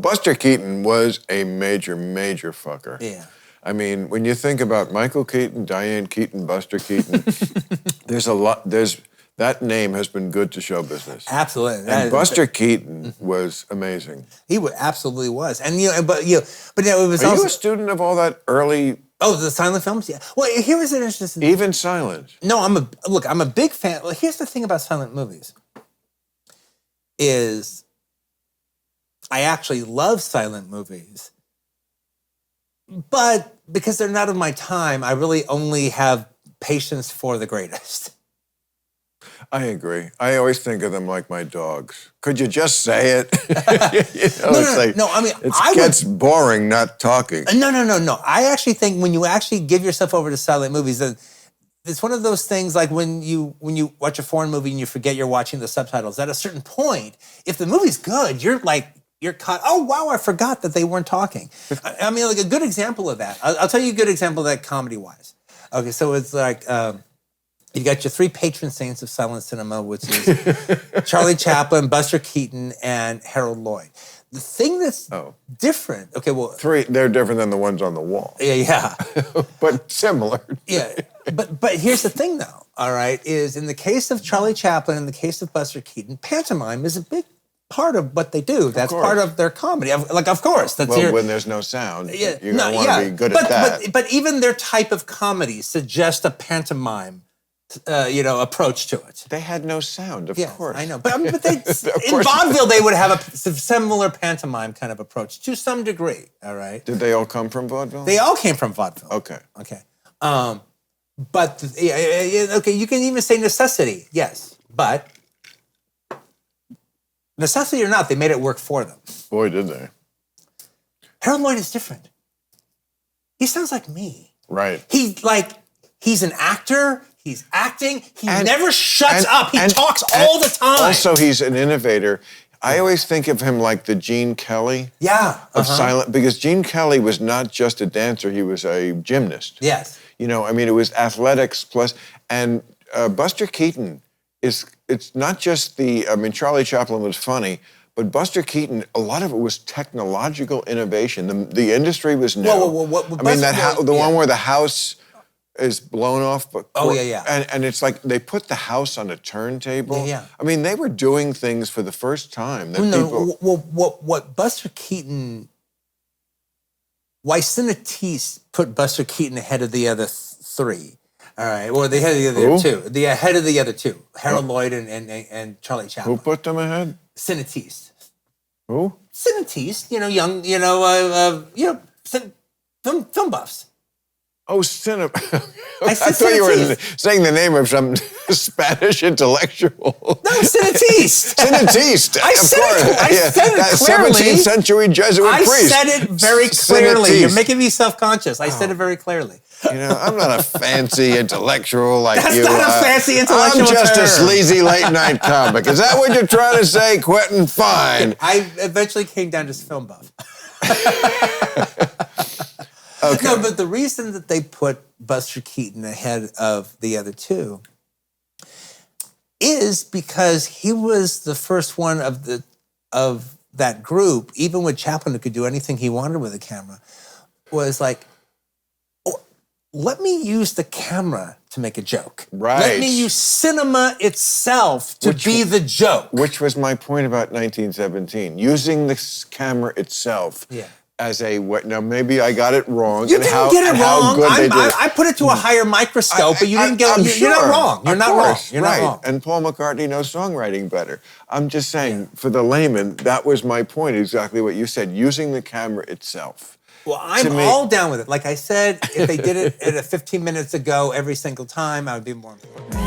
Buster Keaton was a major fucker. Yeah. I mean, when you think about Michael Keaton, Diane Keaton, Buster Keaton, that name has been good to show business. Absolutely. And Buster Keaton was amazing. He absolutely was. And it was Are also you a student of all that early? Oh, the silent films? Yeah. Well, here was an interesting. Even silent. No, I'm a big fan. Well, here's the thing about silent movies. Is I actually love silent movies. But because they're not of my time, I really only have patience for the greatest. I agree. I always think of them like my dogs. Could you just say it? No. I mean, it gets boring not talking. No. I actually think when you actually give yourself over to silent movies, it's one of those things like when you watch a foreign movie and you forget you're watching the subtitles. At a certain point, if the movie's good, you're caught. Oh wow, I forgot that they weren't talking. I mean, like a good example of that. I'll tell you a good example of that comedy-wise. Okay, so it's like. You got your three patron saints of silent cinema, which is Charlie Chaplin, Buster Keaton, and Harold Lloyd. The thing that's different, okay, well... They're different than the ones on the wall. Yeah. But similar. Yeah, but here's the thing, though, all right, is in the case of Charlie Chaplin, in the case of Buster Keaton, pantomime is a big part of what they do. That's part of their comedy. Of course. That's when there's no sound, you're going to want to be good at that. But even their type of comedy suggests a pantomime approach to it. They had no sound, of course. I know. But they, in vaudeville, they would have a similar pantomime kind of approach to some degree, all right? Did they all come from vaudeville? They all came from vaudeville. Okay. But, you can even say necessity, yes. But necessity or not, they made it work for them. Boy, did they. Harold Lloyd is different. He sounds like me. Right. He's an actor. He's acting. He never shuts up. He talks all the time. Also, he's an innovator. I always think of him like the Gene Kelly of silent, because Gene Kelly was not just a dancer, he was a gymnast. Yes. It was athletics plus, and Buster Keaton it's not just Charlie Chaplin was funny, but Buster Keaton, a lot of it was technological innovation. The industry was new. The one where the house is blown off. But And it's like they put the house on a turntable. Yeah. I mean, they were doing things for the first time. What Buster Keaton... Why Cinetiste put Buster Keaton ahead of the other three, all right, or the head of the other two. The ahead of the other two, Harold Lloyd and Charlie Chaplin. Who put them ahead? Cinetiste. Who? Cinetiste, film buffs. Oh, I thought you were saying the name of some Spanish intellectual. No, Cinetiste. Cinetiste. I said it clearly. 17th century Jesuit priest. I said it very clearly. Cinetiste. You're making me self-conscious. I said it very clearly. I'm not a fancy intellectual like you. That's not a fancy intellectual I'm just term. a sleazy late-night comic. Is that what you're trying to say, Quentin? Fine. I eventually came down to film buff. Okay. No, but the reason that they put Buster Keaton ahead of the other two is because he was the first one of that group, even with Chaplin, who could do anything he wanted with a camera, was like, let me use the camera to make a joke. Right. Let me use cinema itself to be the joke. Which was my point about 1917, using the camera itself. Yeah. Now maybe I got it wrong. You didn't get it wrong. I put it to a higher microscope, but you didn't get it. You're not wrong. You're not wrong. You're not wrong. And Paul McCartney knows songwriting better. I'm just saying, for the layman, that was my point, exactly what you said, using the camera itself. Well, I'm all down with it. Like I said, if they did it at 15 minutes ago every single time, I would be more important.